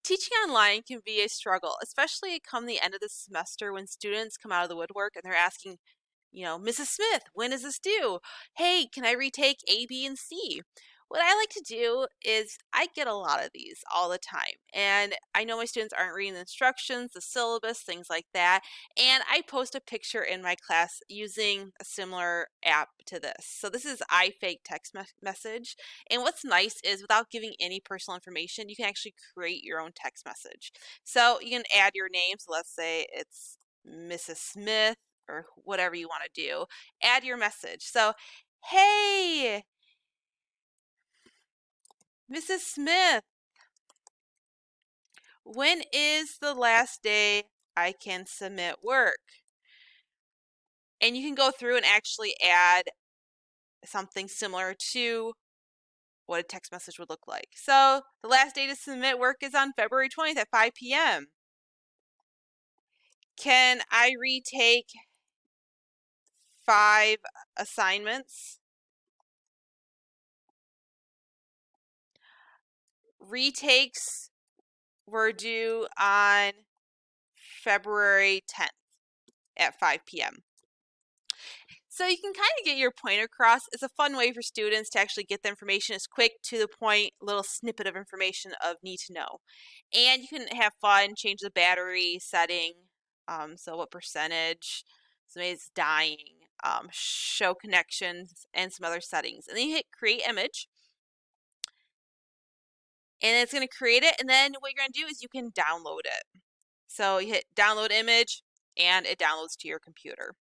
Teaching online can be a struggle, especially come the end of the semester when students come out of the woodwork and they're asking, Mrs. Smith, when is this due? Hey, can I retake A, B, and C? What I like to do is I get a lot of these all the time. And I know my students aren't reading the instructions, the syllabus, things like that. And I post a picture in my class using a similar app to this. So this is iFake text message. And what's nice is without giving any personal information, you can actually create your own text message. So you can add your name. So let's say it's Mrs. Smith or whatever you want to do. Add your message. So, hey, Mrs. Smith, when is the last day I can submit work? And you can go through and actually add something similar to what a text message would look like. So the last day to submit work is on February 20th at 5 p.m. Can I retake 5 assignments? Retakes were due on February 10th at 5 p.m. So you can kind of get your point across. It's a fun way for students to actually get the information. It's quick, to the point, little snippet of information of need to know. And you can have fun, change the battery setting, so what percentage, somebody's dying, show connections, and some other settings. And then you hit create image. And it's going to create it. And then what you're going to do is you can download it. So you hit download image and it downloads to your computer.